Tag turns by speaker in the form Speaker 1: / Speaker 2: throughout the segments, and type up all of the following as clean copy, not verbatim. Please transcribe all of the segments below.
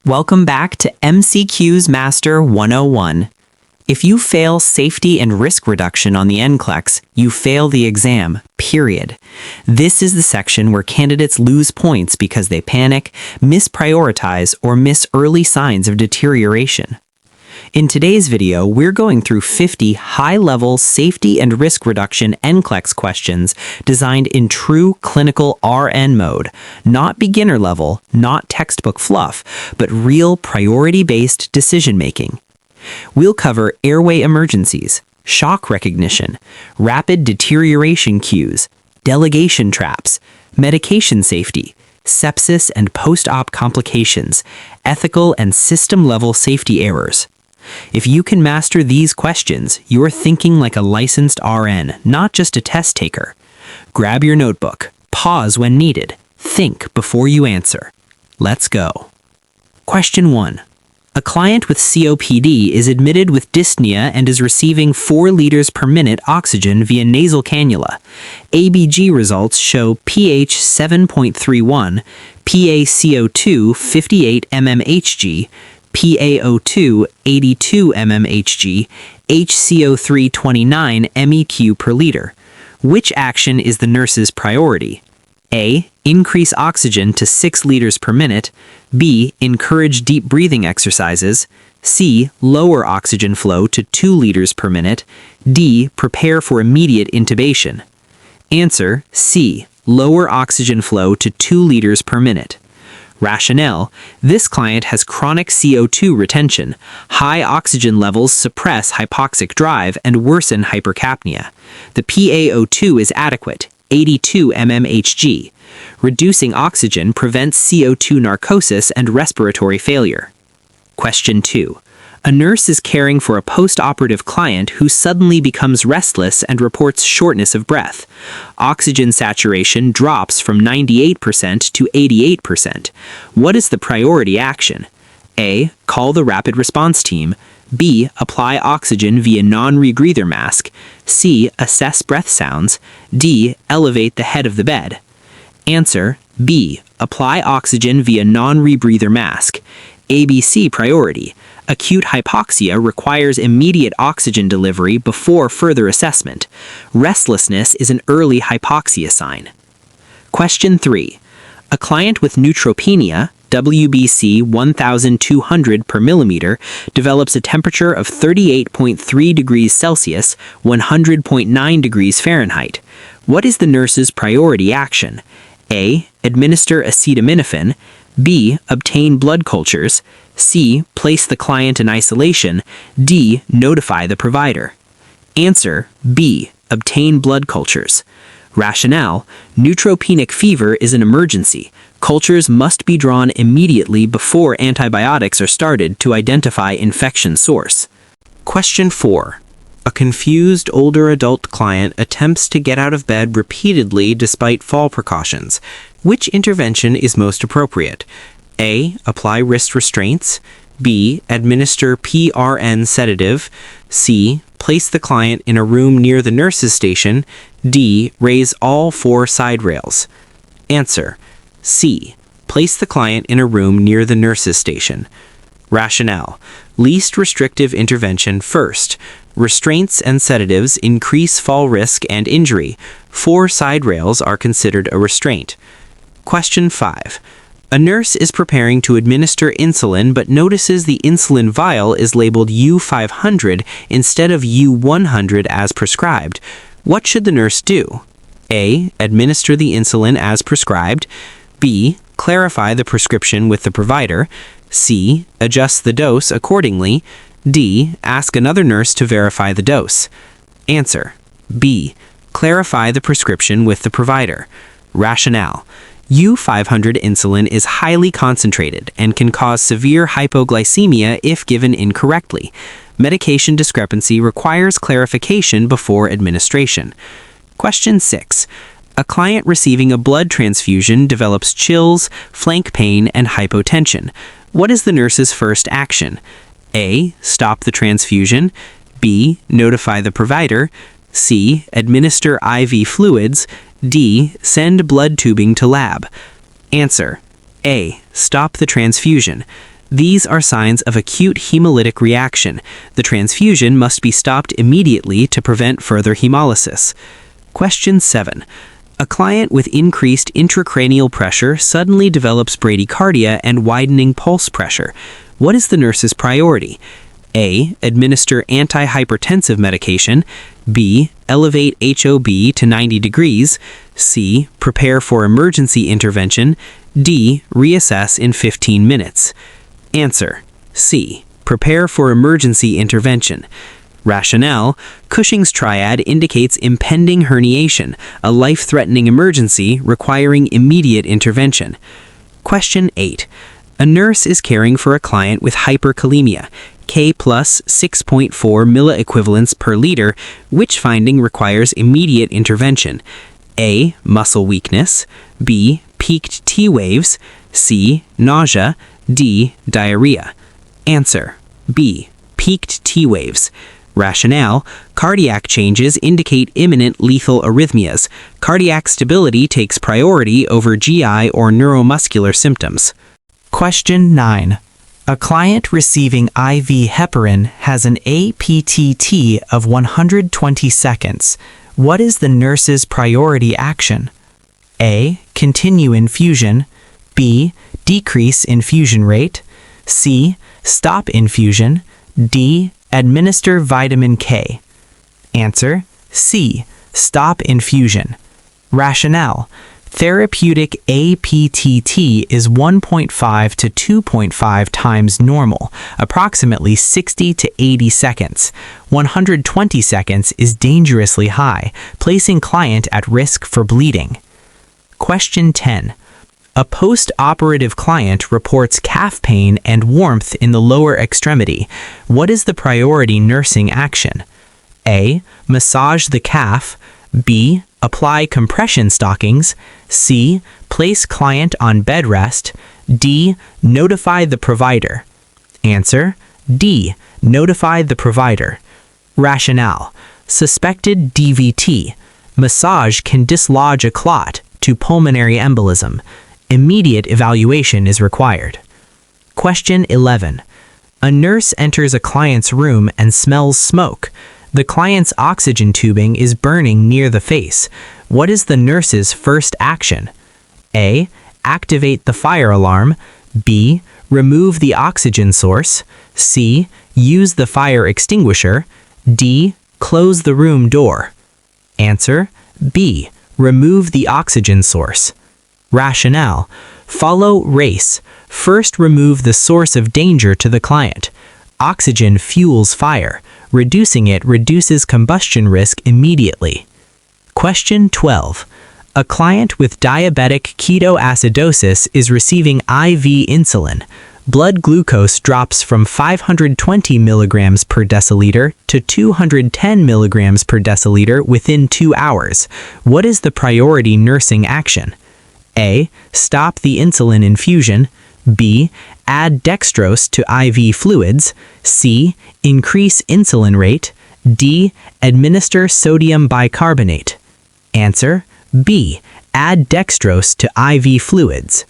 Speaker 1: Welcome back to MCQs Master 101. If you fail safety and risk reduction on the Nclex, you fail the exam, period. This is the section where candidates lose points because they panic, misprioritize, or miss early signs of deterioration. In today's video, we're going through 50 high-level safety and risk reduction Nclex questions designed in true clinical RN mode, not beginner level, not textbook fluff, but real priority-based decision-making. We'll cover airway emergencies, shock recognition, rapid deterioration cues, delegation traps, medication safety, sepsis and post-op complications, ethical and system-level safety errors. If you can master these questions, you're thinking like a licensed RN, not just a test taker. Grab your notebook, pause when needed, think before you answer. Let's go. Question 1. A client with COPD is admitted with dyspnea and is receiving 4 liters per minute oxygen via nasal cannula. ABG results show pH 7.31, PaCO2 58 mmHg, PaO2 82 mmHg, HCO3 29 MEq per liter. Which action is the nurse's priority? A. Increase oxygen to 6 liters per minute. B. Encourage deep breathing exercises. C. Lower oxygen flow to 2 liters per minute. D. Prepare for immediate intubation. Answer: C. Lower oxygen flow to 2 liters per minute. Rationale: this client has chronic CO2 retention. High oxygen levels suppress hypoxic drive and worsen hypercapnia. The PaO2 is adequate, 82 mmHg. Reducing oxygen prevents CO2 narcosis and respiratory failure. Question 2. A nurse is caring for a post-operative client who suddenly becomes restless and reports shortness of breath. Oxygen saturation drops from 98% to 88%. What is the priority action? A. Call the rapid response team. B. Apply oxygen via non-rebreather mask. C. Assess breath sounds. D. Elevate the head of the bed. Answer: B. Apply oxygen via non-rebreather mask. ABC priority. Acute hypoxia requires immediate oxygen delivery before further assessment. Restlessness is an early hypoxia sign. Question 3. A client with neutropenia, WBC 1200 per millimeter, develops a temperature of 38.3 degrees Celsius, 100.9 degrees Fahrenheit. What is the nurse's priority action? A. Administer acetaminophen. B. Obtain blood cultures. C. Place the client in isolation. D. Notify the provider. Answer: B. Obtain blood cultures. Rationale: neutropenic fever is an emergency. Cultures must be drawn immediately before antibiotics are started to identify infection source. Question 4. A confused older adult client attempts to get out of bed repeatedly despite fall precautions. Which intervention is most appropriate? A. Apply wrist restraints. B. Administer PRN sedative. C. Place the client in a room near the nurse's station. D. Raise all 4 side rails. Answer: C. Place the client in a room near the nurse's station. Rationale: least restrictive intervention first. Restraints and sedatives increase fall risk and injury. 4 side rails are considered a restraint. Question 5. A nurse is preparing to administer insulin but notices the insulin vial is labeled U500 instead of U100 as prescribed. What should the nurse do? A. Administer the insulin as prescribed. B. Clarify the prescription with the provider. C. Adjust the dose accordingly. D. Ask another nurse to verify the dose. Answer: B. Clarify the prescription with the provider. Rationale: U500 insulin is highly concentrated and can cause severe hypoglycemia if given incorrectly. Medication discrepancy requires clarification before administration. Question 6. A client receiving a blood transfusion develops chills, flank pain, and hypotension. What is the nurse's first action? A. Stop the transfusion. B. Notify the provider. C. Administer IV fluids. D. Send blood tubing to lab. Answer: A. Stop the transfusion. These are signs of acute hemolytic reaction. The transfusion must be stopped immediately to prevent further hemolysis. Question 7. A client with increased intracranial pressure suddenly develops bradycardia and widening pulse pressure. What is the nurse's priority? A. Administer antihypertensive medication. B. Elevate HOB to 90 degrees. C. Prepare for emergency intervention. D. Reassess in 15 minutes. Answer. C. Prepare for emergency intervention. Rationale: Cushing's triad indicates impending herniation, a life-threatening emergency requiring immediate intervention. Question 8. A nurse is caring for a client with hyperkalemia, K plus 6.4 milliequivalents per liter. Which finding requires immediate intervention? A. Muscle weakness. B. Peaked T waves. C. Nausea. D. Diarrhea. Answer. B. Peaked T waves. Rationale: cardiac changes indicate imminent lethal arrhythmias. Cardiac stability takes priority over GI or neuromuscular symptoms. Question 9. A client receiving IV heparin has an APTT of 120 seconds. What is the nurse's priority action? A. Continue infusion. B. Decrease infusion rate. C. Stop infusion. D. Administer vitamin K. Answer. C. Stop infusion. Rationale: therapeutic APTT is 1.5 to 2.5 times normal, approximately 60 to 80 seconds. 120 seconds is dangerously high, placing client at risk for bleeding. Question 10. A post-operative client reports calf pain and warmth in the lower extremity. What is the priority nursing action? A. Massage the calf. B. Apply compression stockings. C. Place client on bed rest. D. Notify the provider. Answer. D. Notify the provider. Rationale: suspected DVT. Massage can dislodge a clot to pulmonary embolism. Immediate evaluation is required. Question 11. A nurse enters a client's room and smells smoke. The client's oxygen tubing is burning near the face. What is the nurse's first action? A. Activate the fire alarm. B. Remove the oxygen source. C. Use the fire extinguisher. D. Close the room door. Answer. B. Remove the oxygen source. Rationale: follow RACE. First remove the source of danger to the client. Oxygen fuels fire. Reducing it reduces combustion risk immediately. Question 12. A client with diabetic ketoacidosis is receiving IV insulin. Blood glucose drops from 520 milligrams per deciliter to 210 milligrams per deciliter within 2 hours. What is the priority nursing action? A. Stop the insulin infusion. B. Add dextrose to IV fluids. C. Increase insulin rate. D. Administer sodium bicarbonate. Answer. B. Add dextrose to IV fluids.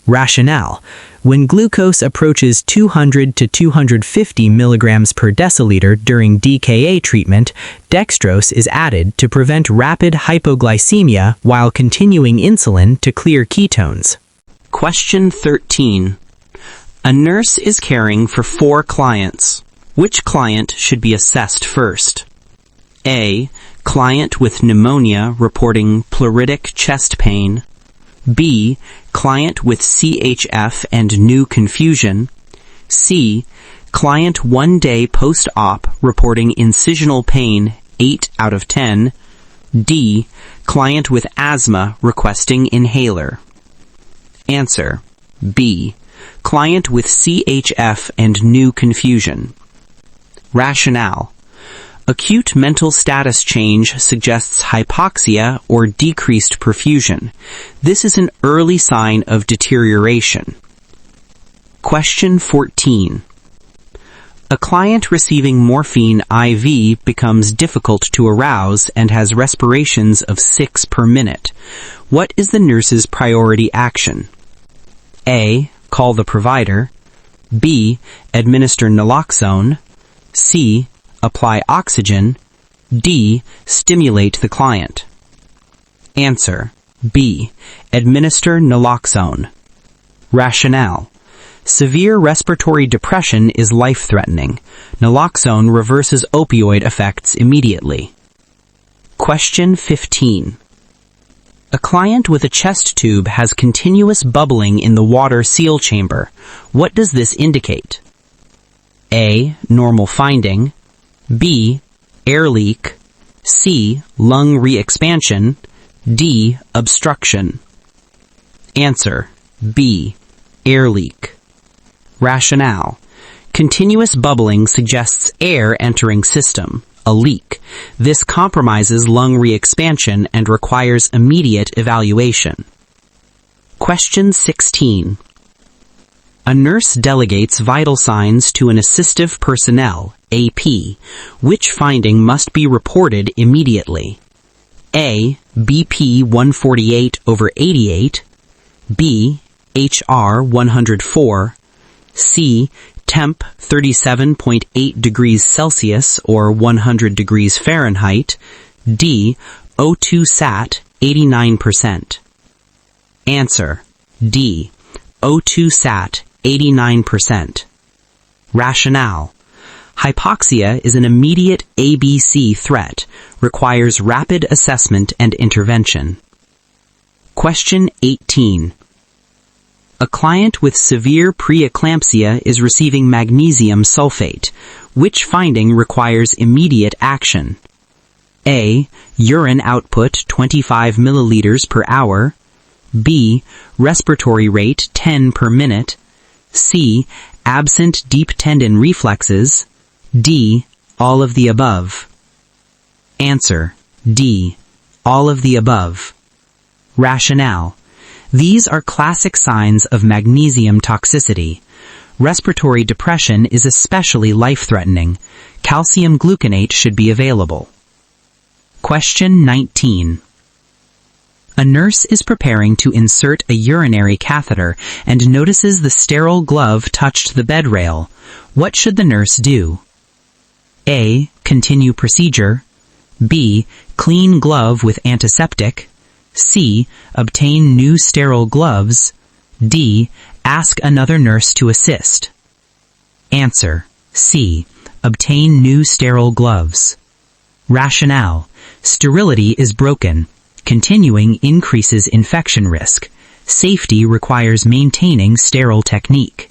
Speaker 1: Rationale: when glucose approaches 200 to 250 milligrams per deciliter during DKA treatment, dextrose is added to prevent rapid hypoglycemia while continuing insulin to clear ketones. Question 13. A nurse is caring for 4 clients. Which client should be assessed first? A. Client with pneumonia reporting pleuritic chest pain. B. Client with CHF and new confusion. C. Client 1 day post-op reporting incisional pain 8 out of 10. D. Client with asthma requesting inhaler. Answer. B. Client with CHF and new confusion. Rationale: acute mental status change suggests hypoxia or decreased perfusion. This is an early sign of deterioration. Question 14. A client receiving morphine IV becomes difficult to arouse and has respirations of 6 per minute. What is the nurse's priority action? A. Call the provider. B. Administer naloxone. C. Apply oxygen. D. Stimulate the client. Answer. B. Administer naloxone. Rationale. Severe respiratory depression is life-threatening. Naloxone reverses opioid effects immediately. Question 15. A client with a chest tube has continuous bubbling in the water seal chamber. What does this indicate? A. Normal finding. B. Air leak. C. Lung re-expansion. D. Obstruction. Answer. B. Air leak. Rationale. Continuous bubbling suggests air entering system, a leak. This compromises lung re-expansion and requires immediate evaluation. Question 16. A nurse delegates vital signs to an assistive personnel, AP. Which finding must be reported immediately? A. BP 148/88. B. HR 104. C. Temp 37.8 degrees Celsius or 100 degrees Fahrenheit. D. O2 sat 89%. Answer. D. O2 sat 89%. Rationale. Hypoxia is an immediate ABC threat, requires rapid assessment and intervention. Question 18. A client with severe preeclampsia is receiving magnesium sulfate. Which finding requires immediate action? A. Urine output 25 milliliters per hour. B. Respiratory rate 10 per minute. C. Absent deep tendon reflexes. D. All of the above. Answer. D. All of the above. Rationale. These are classic signs of magnesium toxicity. Respiratory depression is especially life-threatening. Calcium gluconate should be available. Question 19. A nurse is preparing to insert a urinary catheter and notices the sterile glove touched the bed rail. What should the nurse do? A. Continue procedure. B. Clean glove with antiseptic. C. Obtain new sterile gloves. D. Ask another nurse to assist. Answer. C. Obtain new sterile gloves. Rationale. Sterility is broken. Continuing increases infection risk. Safety requires maintaining sterile technique.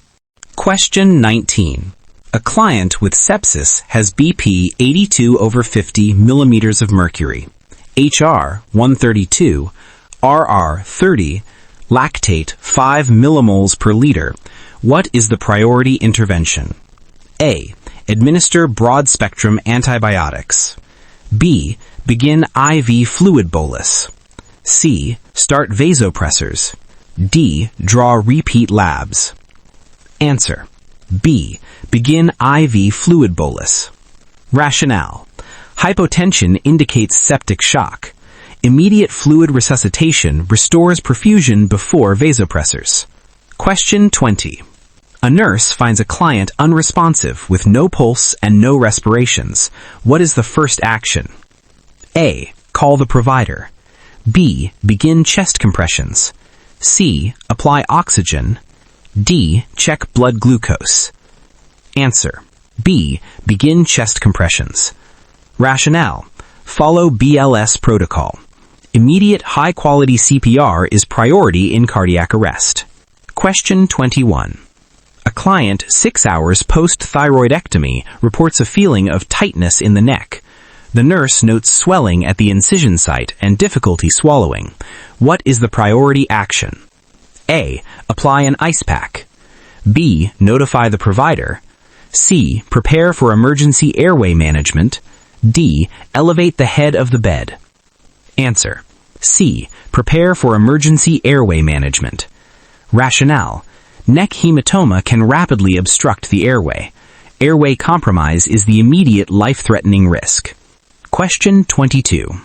Speaker 1: Question 19. A client with sepsis has BP 82/50 millimeters of mercury, HR 132, RR 30, lactate 5 millimoles per liter. What is the priority intervention? A. Administer broad-spectrum antibiotics. B. Begin IV fluid bolus. C. Start vasopressors. D. Draw repeat labs. Answer. B. Begin IV fluid bolus. Rationale. Hypotension indicates septic shock. Immediate fluid resuscitation restores perfusion before vasopressors. Question 20. A nurse finds a client unresponsive with no pulse and no respirations. What is the first action? A. Call the provider. B. Begin chest compressions. C. Apply oxygen. D. Check blood glucose. Answer. B. Begin chest compressions. Rationale. Follow BLS protocol. Immediate high-quality CPR is priority in cardiac arrest. Question 21. A client 6 hours post-thyroidectomy reports a feeling of tightness in the neck. The nurse notes swelling at the incision site and difficulty swallowing. What is the priority action? A. Apply an ice pack. B. Notify the provider. C. Prepare for emergency airway management. D. Elevate the head of the bed. Answer. C. Prepare for emergency airway management. Rationale. Neck hematoma can rapidly obstruct the airway. Airway compromise is the immediate life-threatening risk. Question 22.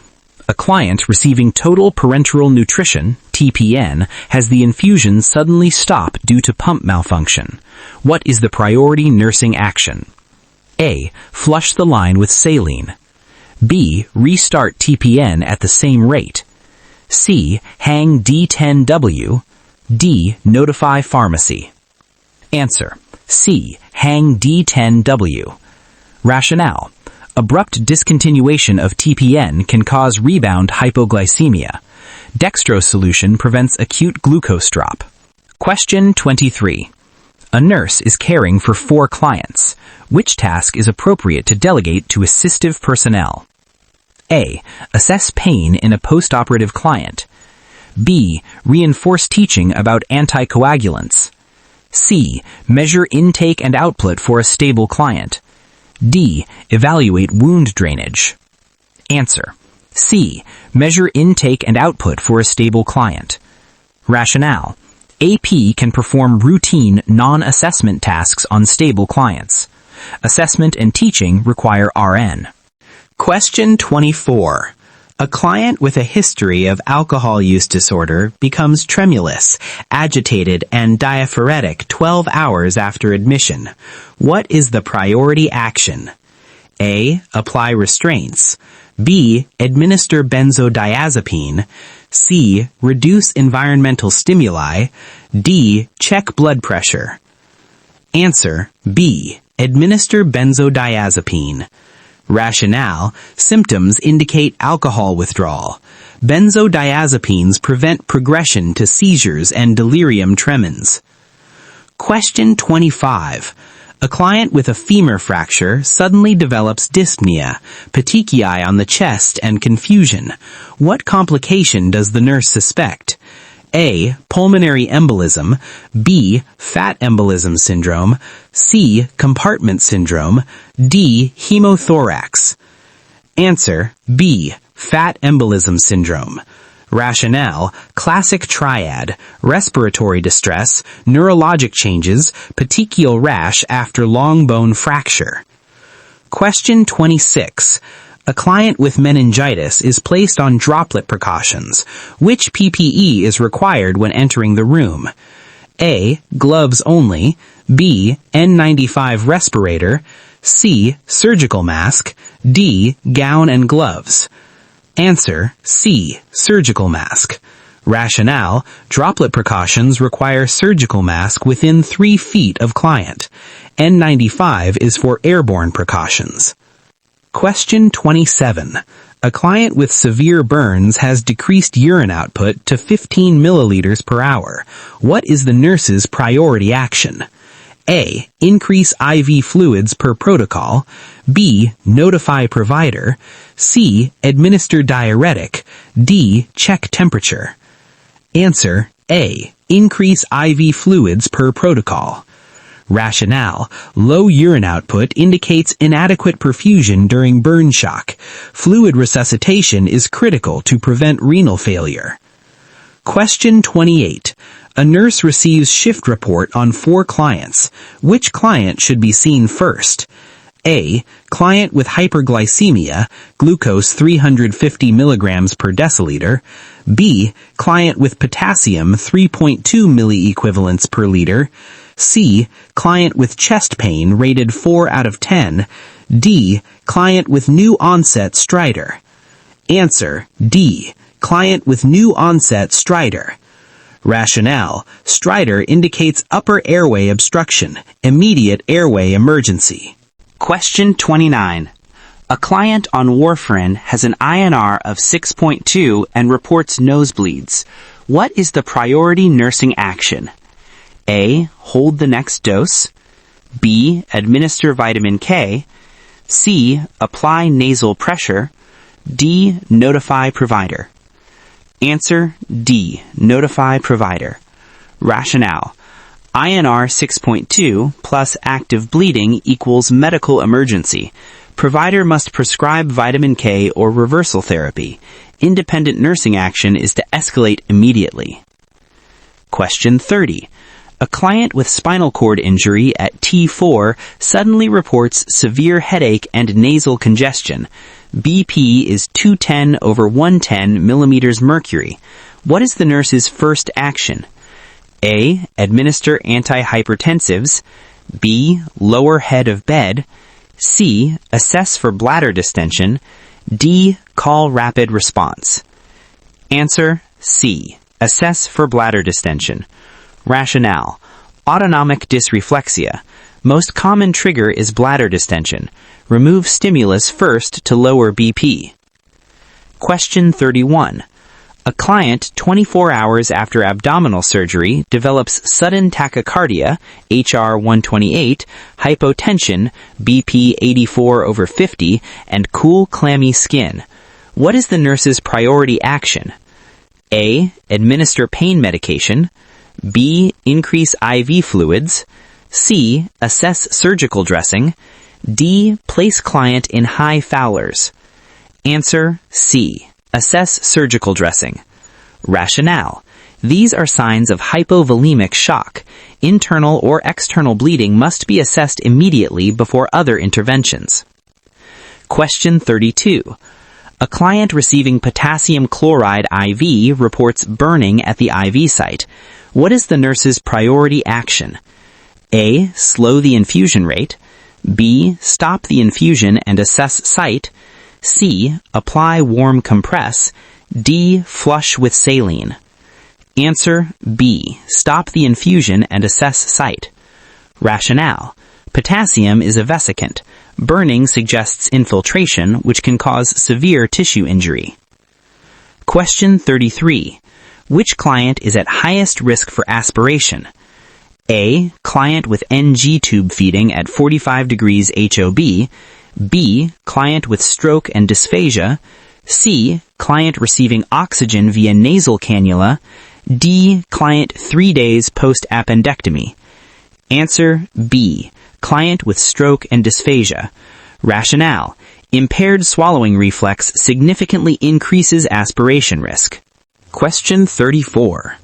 Speaker 2: A client receiving total parenteral nutrition, TPN, has the infusion suddenly stop due to pump malfunction. What is the priority nursing action? A. Flush the line with saline. B. Restart TPN at the same rate. C. Hang D10W. D. Notify pharmacy. Answer. C. Hang D10W. Rationale. Abrupt discontinuation of TPN can cause rebound hypoglycemia. Dextrose solution prevents acute glucose drop. Question 23. A nurse is caring for 4 clients. Which task is appropriate to delegate to assistive personnel? A. Assess pain in a post-operative client. B. Reinforce teaching about anticoagulants. C. Measure intake and output for a stable client. D. Evaluate wound drainage. Answer. C. Measure intake and output for a stable client. Rationale. AP can perform routine, non-assessment tasks on stable clients. Assessment and teaching require RN.
Speaker 1: Question 24. A client with a history of alcohol use disorder becomes tremulous, agitated, and diaphoretic 12 hours after admission. What is the priority action? A. Apply restraints. B. Administer benzodiazepine. C. Reduce environmental stimuli. D. Check blood pressure. Answer. B. Administer benzodiazepine. Rationale. Symptoms indicate alcohol withdrawal. Benzodiazepines prevent progression to seizures and delirium tremens. Question 25. A client with a femur fracture suddenly develops dyspnea, petechiae on the chest, and confusion. What complication does the nurse suspect? A. Pulmonary embolism. B. Fat embolism syndrome. C. Compartment syndrome. D. Hemothorax. Answer. B. Fat embolism syndrome. Rationale. Classic triad. Respiratory distress, neurologic changes, petechial rash after long bone fracture. Question 26. A client with meningitis is placed on droplet precautions. Which PPE is required when entering the room? A. Gloves only. B. N95 respirator. C. Surgical mask. D. Gown and gloves. Answer. C. Surgical mask. Rationale. Droplet precautions require surgical mask within 3 feet of client. N95 is for airborne precautions. Question 27. A client with severe burns has decreased urine output to 15 milliliters per hour. What is the nurse's priority action? A. Increase IV fluids per protocol. B. Notify provider. C. Administer diuretic. D. Check temperature. Answer. A. Increase IV fluids per protocol. Rationale. Low urine output indicates inadequate perfusion during burn shock. Fluid resuscitation is critical to prevent renal failure. Question 28. A nurse receives shift report on 4 clients. Which client should be seen first? A. Client with hyperglycemia, glucose 350 milligrams per deciliter. B. Client with potassium 3.2 milliequivalents per liter. C. Client with chest pain rated 4 out of 10. D. Client with new onset stridor. Answer. D. Client with new onset stridor. Rationale. Stridor indicates upper airway obstruction, immediate airway emergency. Question 29. A client on warfarin has an INR of 6.2 and reports nosebleeds. What is the priority nursing action? A. Hold the next dose. B. Administer vitamin K. C. Apply nasal pressure. D. Notify provider. Answer. D. Notify provider. Rationale. INR 6.2 plus active bleeding equals medical emergency. Provider must prescribe vitamin K or reversal therapy. Independent nursing action is to escalate immediately. Question 30. A client with spinal cord injury at T4 suddenly reports severe headache and nasal congestion. BP is 210 over 110 millimeters mercury. What is the nurse's first action? A. Administer antihypertensives. B. Lower head of bed. C. Assess for bladder distension. D. Call rapid response. Answer C. Assess for bladder distension. Rationale. Autonomic dysreflexia. Most common trigger is bladder distension. Remove stimulus first to lower BP. Question 31. A client 24 hours after abdominal surgery develops sudden tachycardia, HR 128, hypotension, BP 84 over 50, and cool, clammy skin. What is the nurse's priority action? A. Administer pain medication. B. Increase IV fluids. C. Assess surgical dressing. D. Place client in high Fowlers. Answer C. Assess surgical dressing. Rationale. These are signs of hypovolemic shock. Internal or external bleeding must be assessed immediately before other interventions. Question 32. A client receiving potassium chloride IV reports burning at the IV site. What is the nurse's priority action? A. Slow the infusion rate. B. Stop the infusion and assess site. C. Apply warm compress. D. Flush with saline. Answer B. Stop the infusion and assess site. Rationale. Potassium is a vesicant. Burning suggests infiltration, which can cause severe tissue injury. Question 33. Which client is at highest risk for aspiration? A. Client with NG tube feeding at 45 degrees HOB. B. Client with stroke and dysphagia. C. Client receiving oxygen via nasal cannula. D. Client 3 days post-appendectomy. Answer B. Client with stroke and dysphagia. Rationale. Impaired swallowing reflex significantly increases aspiration risk. Question 34.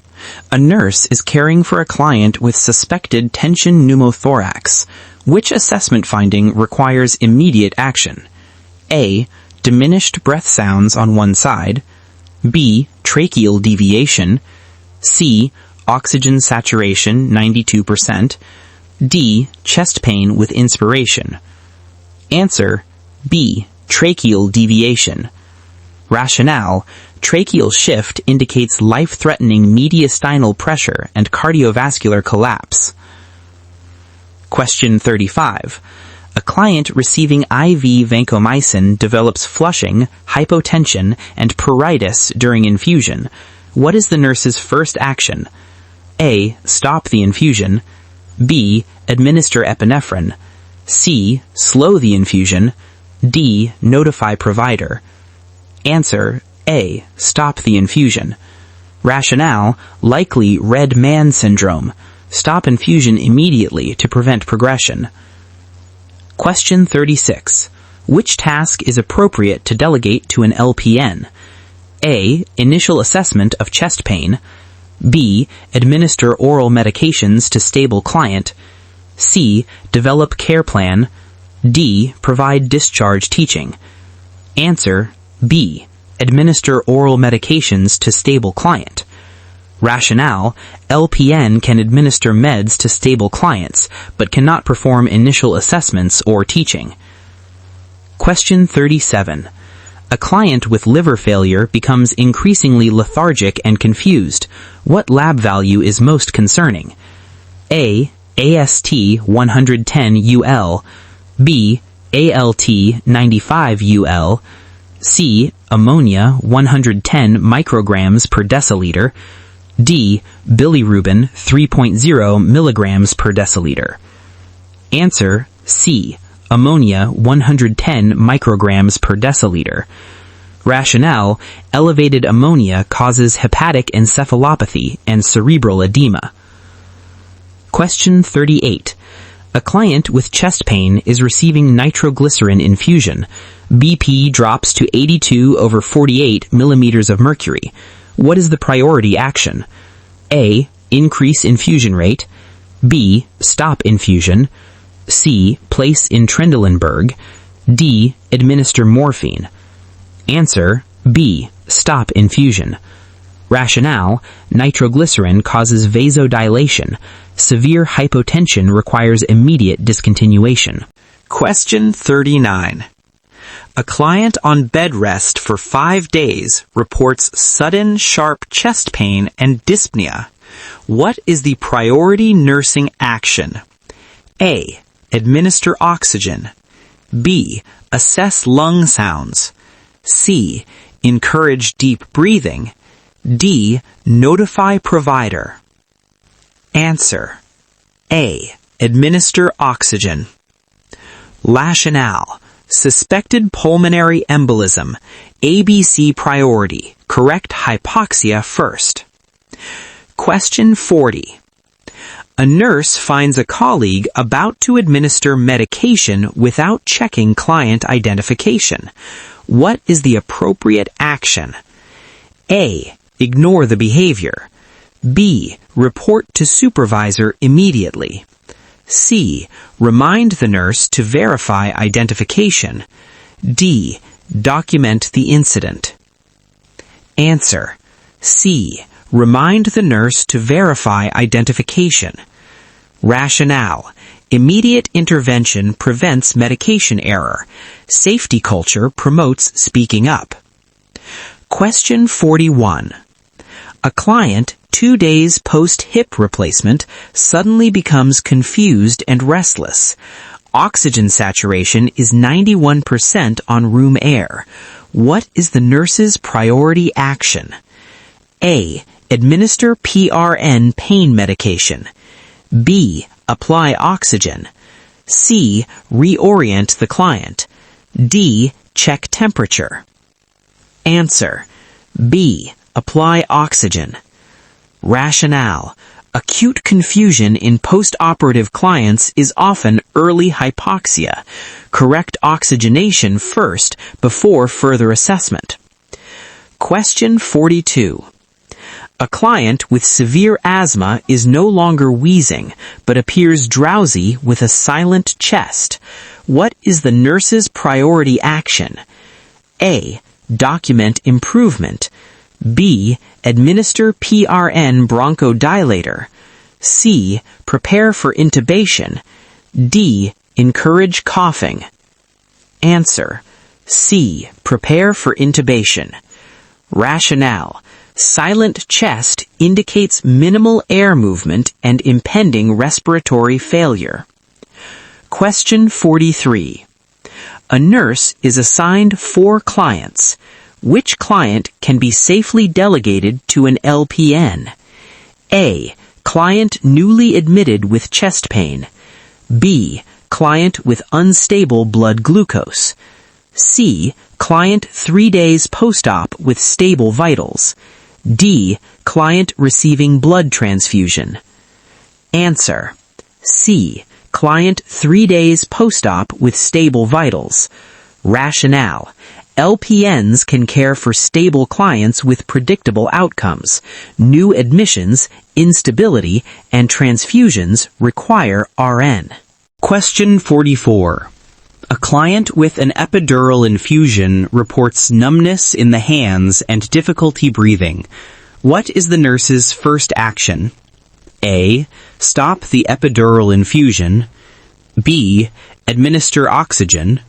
Speaker 1: A nurse is caring for a client with suspected tension pneumothorax. Which assessment finding requires immediate action? A. Diminished breath sounds on one side. B. Tracheal deviation. C. Oxygen saturation 92%. D. Chest pain with inspiration. Answer B. Tracheal deviation. Rationale. Tracheal shift indicates life-threatening mediastinal pressure and cardiovascular collapse. Question 35. A client receiving IV vancomycin develops flushing, hypotension, and pruritus during infusion. What is the nurse's first action? A. Stop the infusion. B. Administer epinephrine. C. Slow the infusion. D. Notify provider. Answer A. Stop the infusion. Rationale. Likely red man syndrome. Stop infusion immediately to prevent progression. Question 36. Which task is appropriate to delegate to an LPN? A. Initial assessment of chest pain. B. Administer oral medications to stable client. C. Develop care plan. D. Provide discharge teaching. Answer B. Administer oral medications to stable client. Rationale. LPN can administer meds to stable clients, but cannot perform initial assessments or teaching. Question 37. A client with liver failure becomes increasingly lethargic and confused. What lab value is most concerning? A. AST 110 UL. B. ALT 95 UL. C. Ammonia 110 micrograms per deciliter. D. Bilirubin 3.0 milligrams per deciliter. Answer C. Ammonia 110 micrograms per deciliter. Rationale. Elevated ammonia causes hepatic encephalopathy and cerebral edema. Question 38. A client with chest pain is receiving nitroglycerin infusion. BP drops to 82 over 48 millimeters of mercury. What is the priority action? A. Increase infusion rate. B. Stop infusion. C. Place in Trendelenburg.
Speaker 2: D. Administer morphine. Answer: B. Stop infusion. Rationale: nitroglycerin causes vasodilation. Severe hypotension requires immediate discontinuation.
Speaker 1: Question 39. A client on bed rest for 5 days reports sudden sharp chest pain and dyspnea. What is the priority nursing action? A. Administer oxygen. B. Assess lung sounds. C. Encourage deep breathing. D. Notify provider. Answer: A. Administer oxygen. Rationale: suspected pulmonary embolism. ABC priority. Correct hypoxia first. Question 40. A nurse finds a colleague about to administer medication without checking client identification. What is the appropriate action? A. Ignore the behavior. B. Report to supervisor immediately. C. Remind the nurse to verify identification. D. Document the incident. Answer: C. Remind the nurse to verify identification. Rationale: immediate intervention prevents medication error. Safety culture promotes speaking up. Question 41. A client 2 days post-hip replacement suddenly becomes confused and restless. Oxygen saturation is 91% on room air. What is the nurse's priority action? A. Administer PRN pain medication. B. Apply oxygen. C. Reorient the client. D. Check temperature. Answer: B. Apply oxygen. Rationale: acute confusion in post-operative clients is often early hypoxia. Correct oxygenation first before further assessment. Question 42. A client with severe asthma is no longer wheezing, but appears drowsy with a silent chest. What is the nurse's priority action? A. Document improvement. B. Administer PRN bronchodilator. C. Prepare for intubation. D. Encourage coughing. Answer: C. Prepare for intubation. Rationale: silent chest indicates minimal air movement and impending respiratory failure. Question 43. A nurse is assigned 4 clients. Which client can be safely delegated to an LPN? A. Client newly admitted with chest pain. B. Client with unstable blood glucose. C. Client 3 days post-op with stable vitals. D. Client receiving blood transfusion. Answer: C. Client 3 days post-op with stable vitals. Rationale: LPNs can care for stable clients with predictable outcomes. New admissions, instability, and transfusions require RN. Question 44. A client with an epidural infusion reports numbness in the hands and difficulty breathing. What is the nurse's first action? A. Stop the epidural infusion. B. Administer oxygen.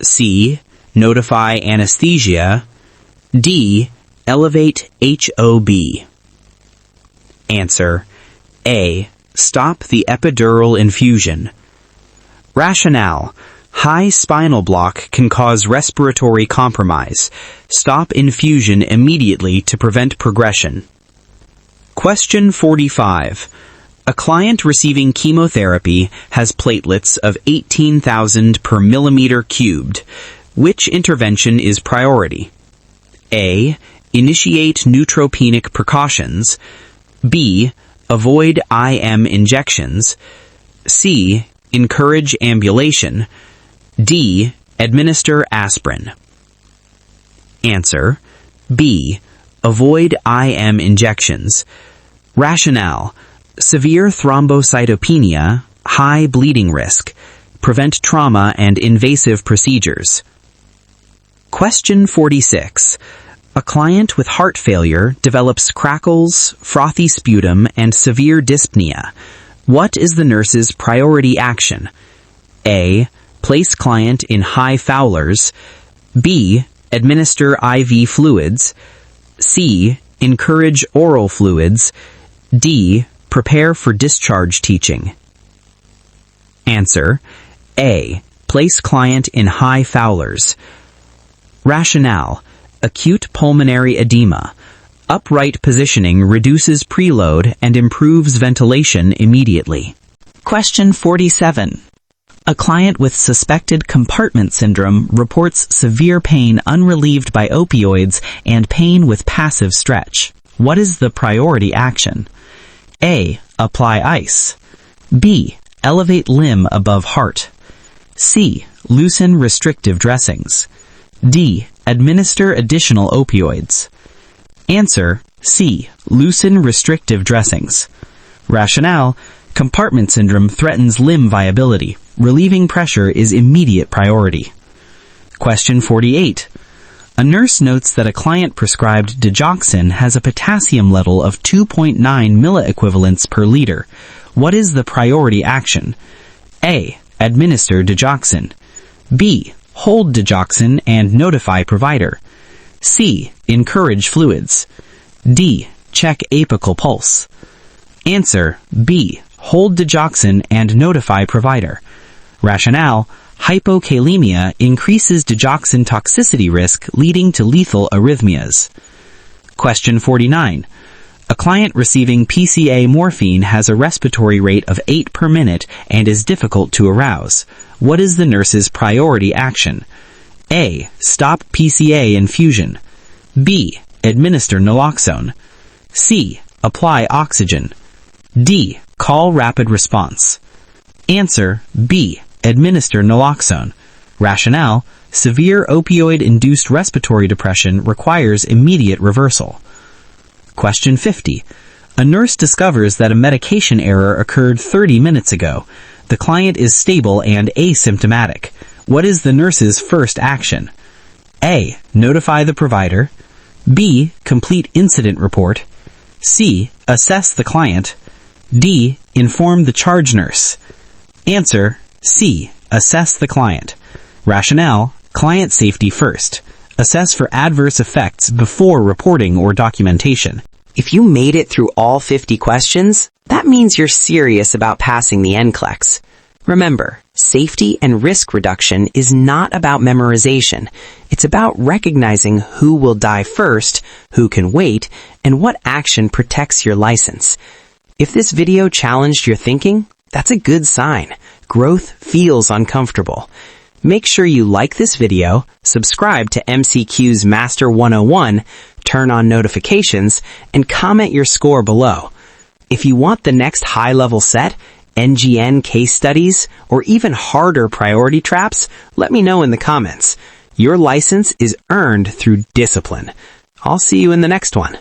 Speaker 1: C. Notify anesthesia. D. Elevate HOB. Answer: A. Stop the epidural infusion. Rationale: high spinal block can cause respiratory compromise. Stop infusion immediately to prevent progression. Question 45. A client receiving chemotherapy has platelets of 18,000 per millimeter cubed. Which intervention is priority? A. Initiate neutropenic precautions. B. Avoid IM injections. C. Encourage ambulation. D. Administer aspirin. Answer: B. Avoid IM injections. Rationale: severe thrombocytopenia, high bleeding risk.
Speaker 2: prevent trauma and invasive procedures. Question 46. A client with heart failure develops crackles, frothy sputum, and severe dyspnea. What is the nurse's priority action? A. Place client in high Fowlers. B. Administer IV fluids. C. Encourage oral fluids. D. Prepare for discharge teaching. Answer. A. Place client in high Fowlers. Rationale. Acute pulmonary edema. Upright positioning reduces preload and improves ventilation immediately.
Speaker 1: Question 47. A client with suspected compartment syndrome reports severe pain unrelieved by opioids and pain with passive stretch. What is the priority action? A. Apply ice. B. Elevate limb above heart. C. Loosen restrictive dressings. D. Administer additional opioids. Answer. C. Loosen restrictive dressings. Rationale. Compartment syndrome threatens limb viability. Relieving pressure is immediate priority. Question 48. A nurse notes that a client prescribed digoxin has a potassium level of 2.9 milliequivalents per liter. What is the priority action? A. Administer digoxin. B. Hold digoxin and notify provider. C. Encourage fluids. D. Check apical pulse. Answer. B. Hold digoxin and notify provider. Rationale. Hypokalemia increases digoxin toxicity risk, leading to lethal arrhythmias. Question 49. A client receiving PCA morphine has a respiratory rate of 8 per minute and is difficult to arouse. What is the nurse's priority action? A. Stop PCA infusion. B. Administer naloxone. C. Apply oxygen. D. Call rapid response. Answer. B. Administer naloxone. Rationale. Severe opioid-induced respiratory depression requires immediate reversal. Question 50. A nurse discovers that a medication error occurred 30 minutes ago. The client is stable and asymptomatic. What is the nurse's first action? A. Notify the provider. B. Complete incident report. C. Assess the client. D. Inform the charge nurse. Answer. C. Assess the client. Rationale. Client safety first. Assess for adverse effects before reporting or documentation. If you made it through all 50 questions, that means you're serious about passing the Nclex. Remember, safety and risk reduction is not about memorization. It's about recognizing who will die first, who can wait, and what action protects your license. If this video challenged your thinking, that's a good sign. Growth feels uncomfortable. Make sure you like this video, subscribe to MCQs Master 101, turn on notifications, and comment your score below. If you want the next high-level set, NGN case studies, or even harder priority traps, let me know in the comments. Your license is earned through discipline. I'll see you in the next one.